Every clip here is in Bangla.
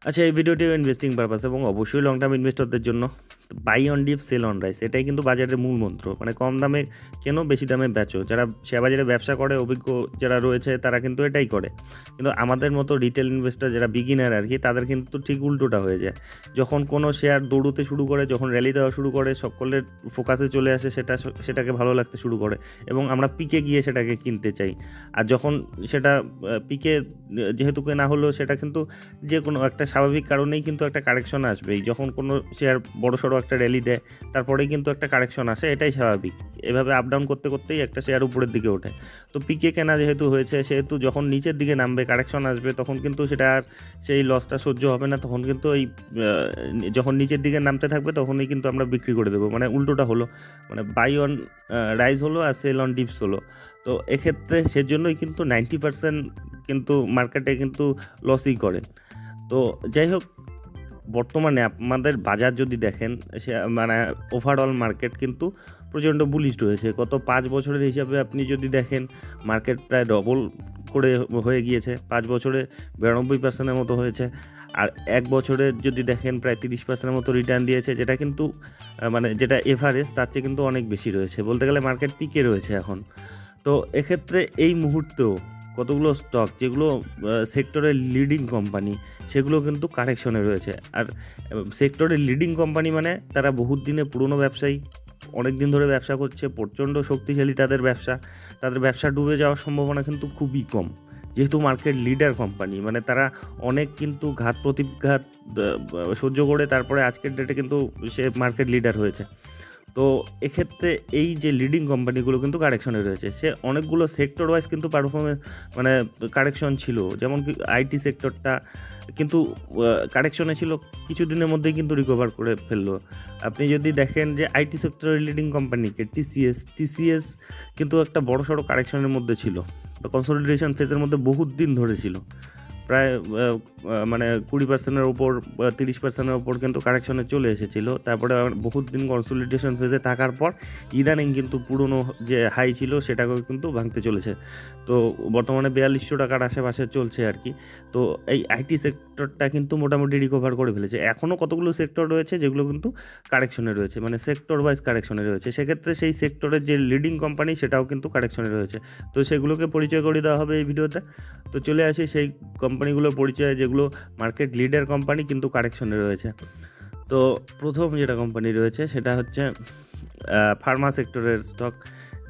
আচ্ছা, এই ভিডিওটি ইনভেস্টিং পারপাস এবং অবশ্যই লং টার্ম ইনভেস্টরদের জন্য। Buy on dip, sell on rise, এটাই কিন্তু বাজারের মূল মন্ত্র। মানে কম দামে কেন, বেশি দামে বেচো। যারা শেয়ার বাজারে ব্যবসা করে, অভিজ্ঞ যারা রয়েছে, তারা কিন্তু এটাই করে। কিন্তু আমাদের মতো রিটেল ইনভেস্টর যারা বিগিনার আর কি, তাদের কিন্তু ঠিক উল্টোটা হয়ে যায়। যখন কোনো শেয়ার দৌড়তে শুরু করে, যখন র্যালি দেওয়া শুরু করে, সকলের ফোকাসে চলে আসে, সেটাকে ভালো লাগতে শুরু করে এবং আমরা পিকে গিয়ে সেটাকে কিনতে চাই। আর যখন সেটা পিকে যেহেতু কেনা হলো, সেটা কিন্তু যে কোনো একটা স্বাভাবিক কারণেই কিন্তু একটা কারেকশন আসবেই। যখন কোনো শেয়ার বড়সড় একটা র্যালি দেয়, তারপরেই কিন্তু একটা কারেকশন আসে, এটাই স্বাভাবিক। এভাবে আপ ডাউন করতে করতেই একটা শেয়ার উপরের দিকে ওঠে। তো পিকে কেনা যেহেতু হয়েছে, সেহেতু যখন নিচের দিকে নামবে, কারেকশন আসবে, তখন কিন্তু সেটা আর সেই লসটা সহ্য হবে না। তখন কিন্তু এই যখন নিচের দিকে নামতে থাকবে, তখনই কিন্তু আমরা বিক্রি করে দেবো। মানে উল্টোটা হলো, মানে বাই অন রাইজ হলো আর সেল অন ডিপস হলো। তো এক্ষেত্রে সেজন্যই কিন্তু 90% কিন্তু মার্কেটে কিন্তু লসই করেন। তো যাই হোক, বর্তমানে আমাদের বাজার যদি দেখেন, সে মানে ওভারঅল মার্কেট কিন্তু প্রচণ্ড বুলিশ রয়েছে। গত 5 বছরের হিসাবে আপনি যদি দেখেন, মার্কেট প্রায় ডবল করে হয়ে গিয়েছে। 5 বছরে 92% মতো হয়েছে। আর 1 বছরে যদি দেখেন, প্রায় 30% মতো রিটার্ন দিয়েছে, যেটা কিন্তু মানে যেটা এভারেজ, তার চেয়ে কিন্তু অনেক বেশি রয়েছে। বলতে গেলে মার্কেট পিকে রয়েছে এখন। তো এক্ষেত্রে এই মুহূর্তেও কতগুলো স্টক যেগুলো সেক্টরের লিডিং কোম্পানি, সেগুলো কিন্তু কারেকশনে রয়েছে। আর সেক্টরের লিডিং কোম্পানি মানে তারা বহুত দিনে পুরনো ব্যবসায়ী, অনেক দিন ধরে ব্যবসা করছে, প্রচণ্ড শক্তিশালী তাদের ব্যবসা ডুবে যাওয়ার সম্ভাবনা কিন্তু খুবই কম। যেহেতু মার্কেট লিডার কোম্পানি, মানে তারা অনেক কিন্তু ঘাত প্রতিঘাত সহ্য করে তারপরে আজকের ডেটে কিন্তু সে মার্কেট লিডার হয়েছে। তো এক্ষেত্রে এই যে লিডিং কোম্পানিগুলো কিন্তু কারেকশনে রয়েছে। সে অনেকগুলো সেক্টর ওয়াইজ কিন্তু পারফরমেন্স মানে কারেকশন ছিল। যেমন কি আইটি সেক্টরটা কিন্তু কারেকশনে ছিল, কিছুদিনের মধ্যেই কিন্তু রিকভার করে ফেললো। আপনি যদি দেখেন যে আইটি সেক্টরের লিডিং কোম্পানিকে টিসিএস কিন্তু একটা বড়সড় কারেকশনের মধ্যে ছিল, বা কনসলিডেশন ফেজের মধ্যে বহুত দিন ধরে ছিল। প্রায় মানে 20%-এর ওপর, 30%-এর ওপর কিন্তু কারেকশনে চলে এসেছিল। তারপরে বহুত দিন কনসলিডেশন ফেজে থাকার পর ইদানিং কিন্তু পুরনো যে হাই ছিল, সেটাকেও কিন্তু ভাঙতে চলেছে। তো বর্তমানে 4200 টাকার আশেপাশে চলছে আর কি। তো এই আইটি সেক্টরটা কিন্তু মোটামুটি রিকভার করে ফেলেছে। এখনও কতগুলো সেক্টর রয়েছে যেগুলো কিন্তু কারেকশনে রয়েছে, মানে সেক্টর ওয়াইজ কারেকশনে রয়েছে। সেক্ষেত্রে সেই সেক্টরের যে লিডিং কোম্পানি, সেটাও কিন্তু কারেকশনে রয়েছে। তো সেগুলোকে পরিচয় করে দেওয়া হবে এই ভিডিওতে। তো চলে আসি সেই কোম্পানিগুলোর পরিচয় যেগুলো মার্কেট লিডার কোম্পানি কিন্তু কারেকশনে রয়েছে। তো প্রথম যেটা কোম্পানি রয়েছে, সেটা হচ্ছে ফার্মা সেক্টরের স্টক।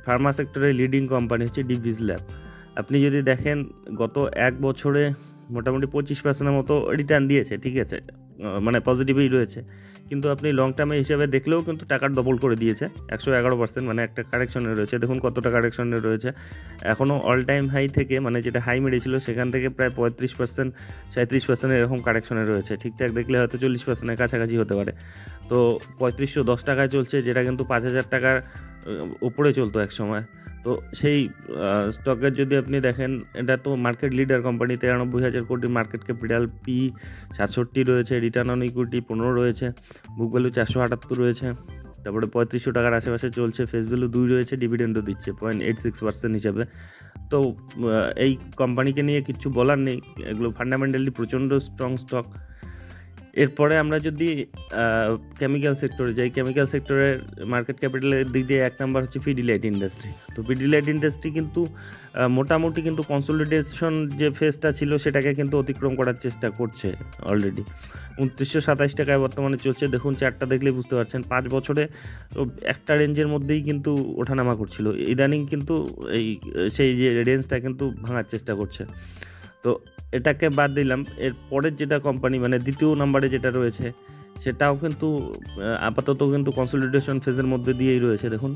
ফার্মা সেক্টরের লিডিং কোম্পানি হচ্ছে ডিভিস ল্যাব। আপনি যদি দেখেন, গত 1 বছরে মোটামুটি 25%-এর মতো রিটার্ন দিয়েছে, ঠিক আছে, মানে পজিটিভই রয়েছে। কিন্তু আপনি লং টার্মে হিসেবে দেখলেও কিন্তু টাকার ডবল করে দিয়েছে, 111%, মানে একটা কারেকশনে রয়েছে। দেখুন কতটা কারেকশনে রয়েছে। এখনও অল টাইম হাই থেকে, মানে যেটা হাই মেরেছিল সেখান থেকে প্রায় 35%, 37% এরকম কারেকশনে রয়েছে। ঠিকঠাক দেখলে হয়তো 40%-এর কাছাকাছি হতে পারে। তো 3510 টাকায় চলছে, যেটা কিন্তু 5000 টাকার উপরে চলতো এক সময়। তো সেই স্টকের যদি আপনি দেখেন, এটা তো মার্কেট লিডার কোম্পানি। 93,000 কোটি মার্কেট ক্যাপিটাল, পি 67 রয়েছে, রিটার্ন অন ইকুইটি 15 রয়েছে, বুক ভ্যালু 478 রয়েছে। তারপরে 3500 টাকার আশেপাশে চলছে, ফেস ভ্যালু 2 রয়েছে, ডিভিডেন্ডও দিচ্ছে 0.86% হিসাবে। তো এই কোম্পানিকে নিয়ে কিচ্ছু বলার নেই, এগুলো ফান্ডামেন্টালি প্রচণ্ড স্ট্রং স্টক। এরপরে আমরা যদি কেমিক্যাল সেক্টরে যাই, কেমিক্যাল সেক্টরের মার্কেট ক্যাপিটালের দিক দিয়ে 1 নাম্বার হচ্ছে পিডিলাইট ইন্ডাস্ট্রি। তো পিডিলাইট ইন্ডাস্ট্রি কিন্তু মোটামুটি কিন্তু কনসলিডেশন যে ফেজটা ছিল, সেটাকে কিন্তু অতিক্রম করার চেষ্টা করছে অলরেডি। 2927 টাকায় বর্তমানে চলছে। দেখুন চার্টটা দেখলেই বুঝতে পারছেন, 5 বছরে একটা রেঞ্জের মধ্যেই কিন্তু ওঠানামা করছিল। ইদানিং কিন্তু এই সেই যে রেঞ্জটা কিন্তু ভাঙার চেষ্টা করছে। তো এটাকে বাদ দিলাম। এর পরের যেটা কোম্পানি, মানে দ্বিতীয় নাম্বারে যেটা রয়েছে, সেটাও কিন্তু আপাতত কিন্তু কনসলিডেশন ফেজের মধ্যে দিয়েই রয়েছে। দেখুন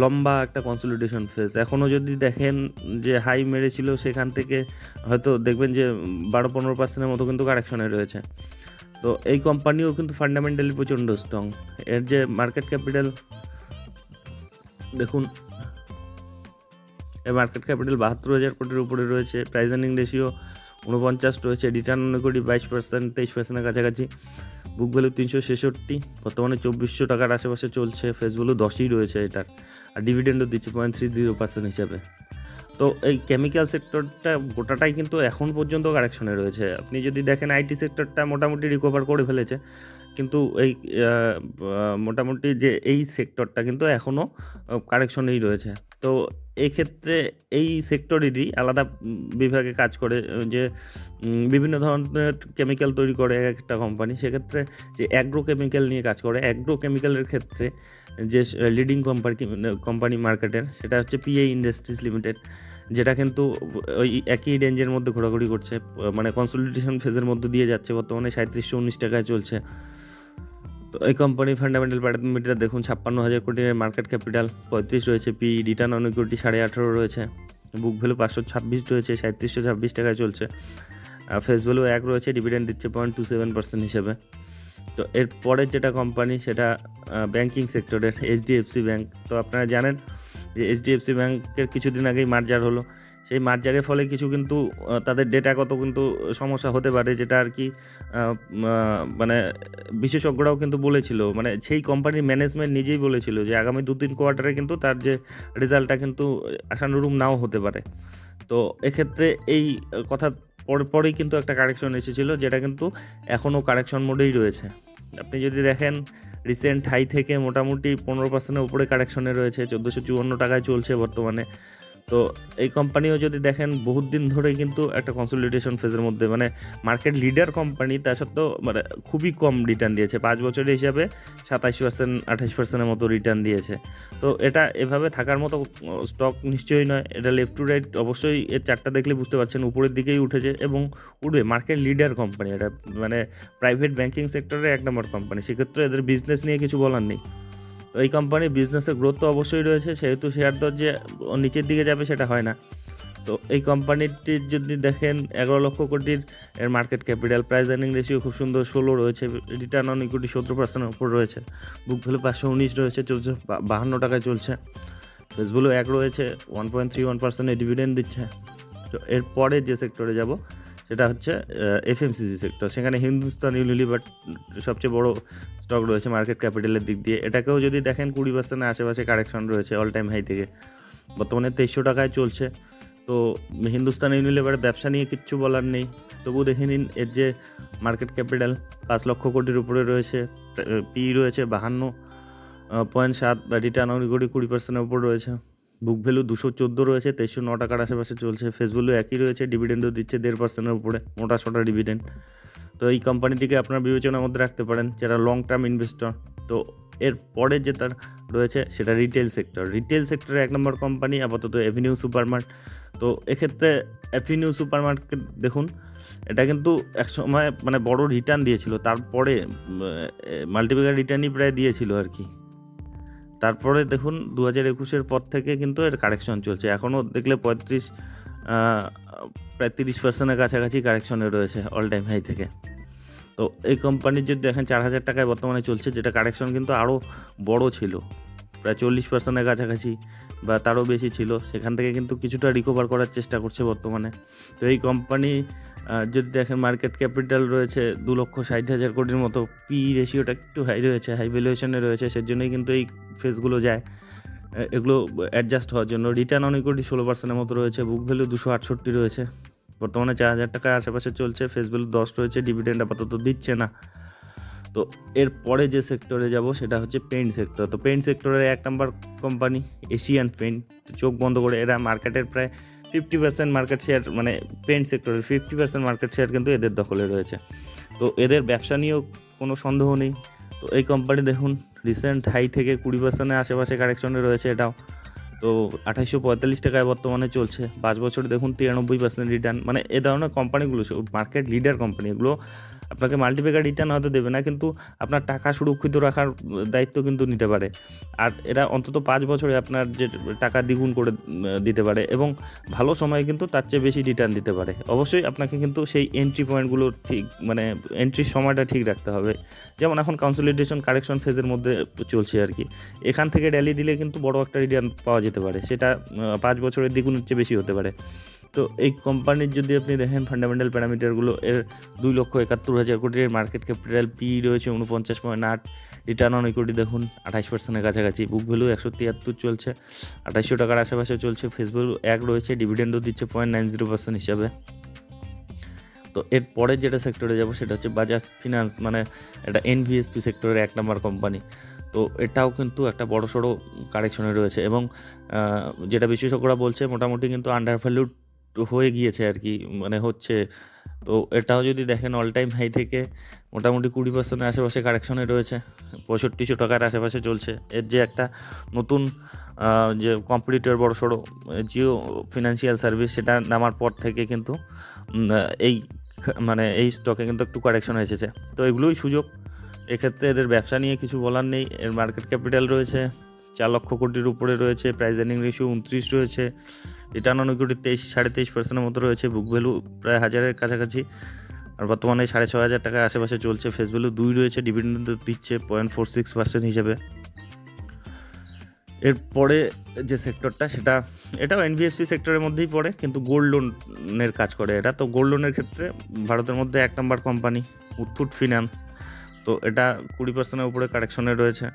লম্বা একটা কনসলিডেশন ফেজ। এখনও যদি দেখেন যে হাই মেরেছিল, সেখান থেকে হয়তো দেখবেন যে 12-15%-এর মতো কিন্তু কারেকশনে রয়েছে। তো এই কোম্পানিও কিন্তু ফান্ডামেন্টালি প্রচণ্ড স্ট্রং। এর যে মার্কেট ক্যাপিটাল দেখুন, এর মার্কেট ক্যাপিটাল 72,000 কোটির উপরে রয়েছে, প্রাইস আর্নিং রেশিও 49 রয়েছে, রিটার্ন অন ইকুইটি 22%, 23%-এর কাছাকাছি, বুক ভ্যালু 366, বর্তমানে 2400 টাকার আশেপাশে চলছে, ফেস ভ্যালু 10ই রয়েছে এটার, আর ডিভিডেন্ডও দিচ্ছে 0.30% হিসাবে। তো এই কেমিক্যাল সেক্টরটা গোটাটাই কিন্তু এখন পর্যন্ত কারেকশনে রয়েছে। আপনি যদি দেখেন আইটি সেক্টরটা মোটামুটি রিকভার করে ফেলেছে, কিন্তু এই মোটামুটি যে এই সেক্টরটা কিন্তু এখনও কারেকশনেই রয়েছে। তো এই ক্ষেত্রে এই সেক্টরেরই আলাদা বিভাগে কাজ করে, যে বিভিন্ন ধরনের কেমিক্যাল তৈরি করে একটা কোম্পানি। সেক্ষেত্রে যে অ্যাগ্রো কেমিক্যাল নিয়ে কাজ করে, অ্যাগ্রো কেমিক্যালের ক্ষেত্রে যে লিডিং কোম্পানি মার্কেটের, সেটা হচ্ছে পিএ ইন্ডাস্ট্রিজ লিমিটেড, যেটা কিন্তু ওই একই রেঞ্জের মধ্যে ঘোরাঘুরি করছে, মানে কনসলিডেশন ফেজের মধ্যে দিয়ে যাচ্ছে। বর্তমানে 3719 টাকায় চলছে। তো এই কোম্পানির ফান্ডামেন্টাল প্যারামিটার দেখুন, 56,000 কোটির মার্কেট ক্যাপিটাল, 35 রয়েছে পি, রিটার্ন অন ইকুইটি 18.5 রয়েছে, বুক ভ্যালু 526 রয়েছে, 3726 টাকায় চলছে। ফেস ভ্যালু 1 রয়েছে, ডিভিডেন্ড দিচ্ছে 0.27% হিসেবে। তো এরপরের যেটা কোম্পানি, সেটা ব্যাংকিং সেক্টরের এইচডিএফসি ব্যাংক। তো আপনারা জানেন যে এইচডিএফসি ব্যাংকের কিছুদিন আগেই মার্জার হলো। সেই মার্জারের ফলে কিছু কিন্তু তাদের ডেটাগত কিন্তু সমস্যা হতে পারে, যেটা আর কি মানে বিশেষজ্ঞরাও কিন্তু বলেছিল, মানে সেই কোম্পানির ম্যানেজমেন্ট নিজেই বলেছিল যে আগামী 2-3 কোয়ার্টারে কিন্তু তার যে রেজাল্টটা কিন্তু আশানুরূপ নাও হতে পারে। তো এক্ষেত্রে এই কথা পরেই কিন্তু একটা কারেকশন এসেছিলো, যেটা কিন্তু এখনও কারেকশন মোডেই রয়েছে। আপনি যদি দেখেন রিসেন্ট হাই থেকে মোটামুটি 15%-এর উপরে কারেকশনে রয়েছে, 1454 টাকায় চলছে বর্তমানে। তো এই কোম্পানিও যদি দেখেন বহুত দিন ধরে কিন্তু একটা কনসলিডেশন ফেজের মধ্যে, মানে মার্কেট লিডার কোম্পানি, তা সত্ত্বেও মানে খুবই কম রিটার্ন দিয়েছে। 5 বছরের হিসাবে 27%, 28%-এর মতো রিটার্ন দিয়েছে। তো এটা এভাবে থাকার মতো স্টক নিশ্চয়ই নয়। এটা লেফট টু রাইট অবশ্যই এর চার্টটা দেখলে বুঝতে পারছেন উপরের দিকেই উঠেছে এবং উঠবে। মার্কেট লিডার কোম্পানি এটা, মানে প্রাইভেট ব্যাংকিং সেক্টরের 1 নম্বর কোম্পানি। সেক্ষেত্রে এদের বিজনেস নিয়ে কিছু বলার নেই। তো এই কোম্পানির বিজনেসের গ্রোথ তো অবশ্যই রয়েছে, সেহেতু শেয়ার দর যে নিচের দিকে যাবে সেটা হয় না। তো এই কোম্পানিটির যদি দেখেন 11 লক্ষ কোটির এর market capital, price earning ratio খুব সুন্দর 16 রয়েছে, রিটার্ন অন ইকুইটি 17%-এর উপর রয়েছে, বুক ভ্যালু 519 রয়েছে, 52 টাকায় চলছে, ফেস ভ্যালু 1 রয়েছে, 1.31% ডিভিডেন্ড দিচ্ছে। তো এরপরে যে সেক্টরে যাব সেটা হচ্ছে এফএমসিজি সেক্টর। সেখানে হিন্দুস্তান ইউনিলিভার সবচেয়ে বড় স্টক রয়েছে মার্কেট ক্যাপিটালের দিক দিয়ে। এটাকেও যদি দেখেন 20%-এর আশেপাশে কারেকশন রয়েছে অল টাইম হাই থেকে, বর্তমানে 2300 টাকায় চলছে। তো হিন্দুস্তান ইউনিলিভারের ব্যবসা নিয়ে কিচ্ছু বলার নেই, তবু দেখে নিন এর যে মার্কেট ক্যাপিটাল 5 লক্ষ কোটির উপরে রয়েছে, পি রয়েছে 52.7, রিটার্ন অন ইকুইটি 20%-এর উপর রয়েছে, বুক ভ্যালু 214 রয়েছে, 2309 টাকার আশেপাশে চলছে, ফেস ভ্যালু একই রয়েছে, ডিভিডেন্ডও দিচ্ছে 1.5%-এর উপরে, মোটা সোটা ডিভিডেন্ড। তো এই কোম্পানিটিকে আপনার বিবেচনার মধ্যে রাখতে পারেন যারা লং টার্ম ইনভেস্টর। তো এর পরে যেটা রয়েছে সেটা রিটেল সেক্টর। রিটেল সেক্টরে 1 নম্বর কোম্পানি আপাতত এভিনিউ সুপারমার্ট। তো এক্ষেত্রে এভিনিউ সুপারমার্কেট দেখুন, এটা কিন্তু এক সময় মানে বড় রিটার্ন দিয়েছিল, তারপরে মাল্টিপ্যাকার রিটার্নই প্রায় দিয়েছিল আর কি। তারপরে দেখুন 2021-এর পর থেকে কিন্তু এর কারেকশন চলছে, এখনও দেখলে প্রায় 30%-এর কাছাকাছি কারেকশনে রয়েছে অল টাইম হাই থেকে। তো এই কোম্পানির যদি দেখেন 4000 টাকায় বর্তমানে চলছে, যেটা কারেকশন কিন্তু আরও বড় ছিল, প্রায় 40%-এর কাছাকাছি বা তারও বেশি ছিল। সেখান থেকে কিন্তু কিছুটা রিকভার করার চেষ্টা করছে বর্তমানে। তো এই কোম্পানি যদি দেখেন মার্কেট ক্যাপিটাল রয়েছে 2,60,000 কোটির মতো, পি রেশিওটা একটু হাই রয়েছে, হাই ভ্যালুয়েশনে রয়েছে, সেজন্যই কিন্তু এই ফেজগুলো যায় এগুলো অ্যাডজাস্ট হওয়ার জন্য। রিটার্ন অন ইকুইটি 16%-এর মতো রয়েছে, বুক ভ্যালু 268 রয়েছে, বর্তমানে 4000 টাকার আশেপাশে চলছে, ফেস ভ্যালু 10 রয়েছে, ডিভিডেন্ড আপাতত দিচ্ছে না। তো এরপরে যে সেক্টরে যাব সেটা হচ্ছে পেইন্ট সেক্টর। তো পেইন্ট সেক্টরের 1 নম্বর কোম্পানি এশিয়ান পেইন্ট। চোখ বন্ধ করে এরা মার্কেটের প্রায় 50% মার্কেট শেয়ার, মানে পেইন্ট সেক্টরের 50% মার্কেট শেয়ার কিন্তু এদের দখলে রয়েছে। তো এদের ব্যবসা নিয়েও কোনো সন্দেহ নেই। তো এই কোম্পানি দেখুন রিসেন্ট হাই থেকে 20%-এর আশেপাশে কারেকশনে রয়েছে এটাও। তো 2845 টাকায় বর্তমানে চলছে, 5 বছরে দেখুন 93% রিটার্ন। মানে এ ধরনের কোম্পানিগুলো মার্কেট লিডার কোম্পানি, এগুলো আপনাকে মাল্টিপ্যাকার রিটার্ন হয়তো দেবে না, কিন্তু আপনার টাকা সুরক্ষিত রাখার দায়িত্ব কিন্তু নিতে পারে। আর এরা অন্তত 5 বছরে আপনার যে টাকা দ্বিগুণ করে দিতে পারে এবং ভালো সময়ে কিন্তু তার চেয়ে বেশি রিটার্ন দিতে পারে। অবশ্যই আপনাকে কিন্তু সেই এন্ট্রি পয়েন্টগুলো ঠিক, মানে এন্ট্রির সময়টা ঠিক রাখতে হবে। যেমন এখন কনসলিডেশন কারেকশন ফেজের মধ্যে চলছে আর কি, এখান থেকে র্যালি দিলে কিন্তু বড় একটা রিটার্ন পাওয়া যেতে পারে, সেটা 5 বছরের দ্বিগুণের চেয়ে বেশি হতে পারে। তো এই কোম্পানির যদি আপনি দেখেন ফান্ডামেন্টাল প্যারামিটারগুলো, এর 2,71,000 70,000 কোটির মার্কেট ক্যাপিটাল, পি রয়েছে 49.8, রিটার্ন অন ইকুইটি দেখুন 28%-এর কাছাকাছি, বুক ভ্যালু 173 চলছে, 2800 টাকার আশেপাশে চলছে, ফেস ভ্যালু 1 রয়েছে, ডিভিডেন্ডও দিচ্ছে 0.90% হিসাবে। তো এরপরে যেটা সেক্টরে যাব সেটা হচ্ছে বাজাজ ফিনান্স, মানে এটা এনভিএসপি সেক্টরের 1 নম্বর কোম্পানি। তো এটাও কিন্তু একটা বড়সড় কারেকশনে রয়েছে এবং যেটা বিশেষজ্ঞরা বলছে মোটামুটি কিন্তু আন্ডার ভ্যালুড হয়ে গিয়েছে আর কি, মানে হচ্ছে। তো এটাও যদি দেখেন অল টাইম হাই থেকে মোটামুটি 20%-এর আশেপাশে কারেকশনে রয়েছে, 6500 টাকার আশেপাশে চলছে। এর যে একটা নতুন যে কম্পিটিটর বড়সড় জিও ফিনান্সিয়াল সার্ভিস, সেটা নামার পর থেকে কিন্তু এই মানে এই স্টকে কিন্তু একটু কারেকশন এসেছে। তো এগুলোই সুযোগ, এক্ষেত্রে এদের ব্যবসা নিয়ে কিছু বলার নেই। এর মার্কেট ক্যাপিটাল রয়েছে 4 লক্ষ কোটির উপরে রয়েছে, প্রাইস আর্নিং রেশিও 29 রয়েছে, রিটার্ন অন ইকুইটি 23.5%-এর মতো রয়েছে, বুক ভ্যালু প্রায় 1000-এর কাছাকাছি, আর বর্তমানে 6,500 টাকার আশেপাশে চলছে, ফেস ভ্যালু 2 রয়েছে, ডিভিডেন্ড দিচ্ছে 0.46% হিসেবে। এরপরে যে সেক্টরটা এটাও এনভিএসপি সেক্টরের মধ্যেই পড়ে, কিন্তু গোল্ড লোনের কাজ করে এটা। তো গোল্ড লোনের ক্ষেত্রে ভারতের মধ্যে 1 নম্বর কোম্পানি মুথুট ফিন্যান্স। তো এটা 20%-এর উপরে কারেকশনে রয়েছে।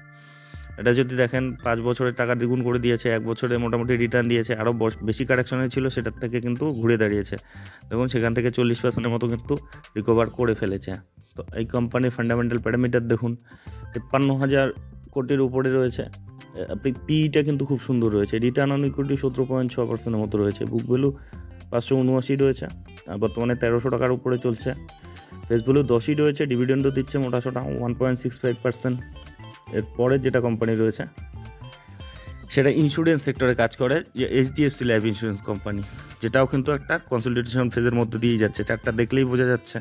এটা যদি দেখেন 5 বছরের টাকা দ্বিগুণ করে দিয়েছে, 1 বছরে মোটামুটি রিটার্ন দিয়েছে, আরও বেশি কারেকশনে ছিল সেটার থেকে কিন্তু ঘুরে দাঁড়িয়েছে। দেখুন সেখান থেকে 40%-এর মতো কিন্তু রিকভার করে ফেলেছে। তো এই কোম্পানির ফান্ডামেন্টাল প্যারামিটার দেখুন 53,000 কোটির উপরে রয়েছে, আপনি পিইটা কিন্তু খুব সুন্দর রয়েছে, রিটার্ন অন ইকুইটি 17.6%-এর মতো রয়েছে, বুক ভ্যালু 579 রয়েছে, আর বর্তমানে 1300 টাকার উপরে চলছে, ফেস ভ্যালু 10 রয়েছে, ডিভিডেন্ডও দিচ্ছে মোটাসোটা 1.65%। এরপরে যেটা কোম্পানি রয়েছে সেটা ইন্স্যুরেন্স সেক্টরে কাজ করে, যে এইচডিএফসি লাইফ ইন্স্যুরেন্স কোম্পানি, যেটাও কিন্তু একটা কনসলিডেশন ফেজের মধ্যে দিয়েই যাচ্ছে। চারটা দেখলেই বোঝা যাচ্ছে,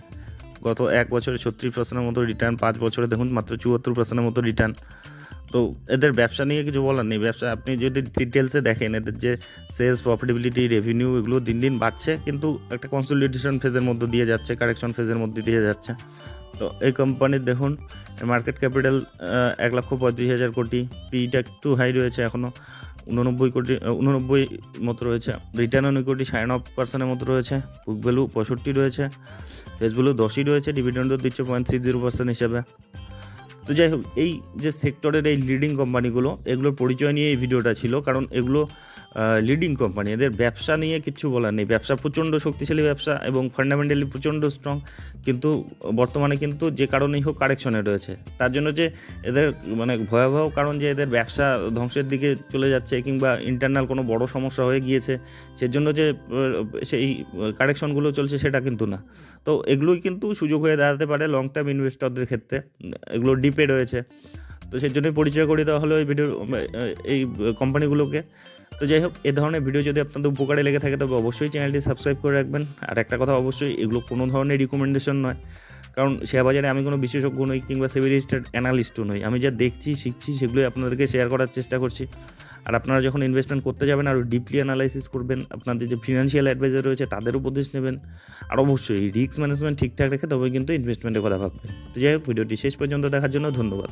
গত 1 বছরে 36%-এর মতো রিটার্ন, 5 বছরে দেখুন মাত্র 74%-এর মতো রিটার্ন। তো এদের ব্যবসা নিয়ে কিছু বলার নেই। ব্যবসা আপনি যদি ডিটেলসে দেখেন, এদের যে সেলস, প্রফিটেবিলিটি, রেভিনিউ এগুলো দিন দিন বাড়ছে, কিন্তু একটা কনসলিডেশন ফেজের মধ্যে দিয়ে যাচ্ছে, কারেকশন ফেজের মধ্যে দিয়ে যাচ্ছে। তো এই কোম্পানির দেখুন মার্কেট ক্যাপিটাল 1,35,000 কোটি, পিইটা একটু হাই রয়েছে এখনও 89 মতো রয়েছে, রিটার্ন অন ইকুইটি 9.5%-এর মতো রয়েছে, বুক ভ্যালু 65 রয়েছে, ফেস ভ্যালু 10 রয়েছে, ডিভিডেন্ডও দিচ্ছে 0.30% হিসাবে। তো যাই হোক, এই যে সেক্টরের এই লিডিং কোম্পানিগুলো, এগুলোর পরিচয় নিয়ে এই ভিডিওটা ছিল, কারণ এগুলো লিডিং কোম্পানি, এদের ব্যবসা নিয়ে কিচ্ছু বলার নেই। ব্যবসা প্রচণ্ড শক্তিশালী ব্যবসা এবং ফান্ডামেন্টালি প্রচণ্ড স্ট্রং, কিন্তু বর্তমানে কিন্তু যে কারণেই হোক কারেকশনে রয়েছে। তার জন্য যে এদের মানে ভয়াবহ কারণ যে এদের ব্যবসা ধ্বংসের দিকে চলে যাচ্ছে কিংবা ইন্টারনাল কোনো বড় সমস্যা হয়ে গিয়েছে, সেজন্য যে সেই কারেকশনগুলো চলছে সেটা কিন্তু না। তো এগুলোই কিন্তু সুযোগ হয়ে দাঁড়াতে পারে লং টার্ম ইনভেস্টরদের ক্ষেত্রে, এগুলো ডিপে রয়েছে। তো সেই জন্যই পরিচয় করে দেওয়া হলো এই ভিডিও এই কোম্পানিগুলোকে। তো যাই হোক, এ ধরনের ভিডিও যদি আপনাদের উপকারে লেগে থাকে তবে অবশ্যই চ্যানেলটি সাবস্ক্রাইব করে রাখবেন। আর একটা কথা, অবশ্যই এগুলো কোনো ধরনের রিকমেন্ডেশন নয়, কারণ শেয়ার বাজারে আমি কোনো বিশেষজ্ঞ নই কিংবা সেবি রেজিস্টার্ড অ্যানালিস্টও নই। আমি যা দেখছি, শিখছি, সেগুলোই আপনাদেরকে শেয়ার করার চেষ্টা করছি। আর আপনারা যখন ইনভেস্টমেন্ট করতে যাবেন আরও ডিপলি অ্যানালাইসিস করবেন, আপনাদের যে ফিনান্সিয়াল অ্যাডভাইজার রয়েছে তাদের উপদেশ নেবেন, আর অবশ্যই রিস্ক ম্যানেজমেন্ট ঠিকঠাক রেখে তবে কিন্তু ইনভেস্টমেন্টের কথা ভাববেন। তো যাই হোক, ভিডিওটি শেষ পর্যন্ত দেখার জন্য ধন্যবাদ।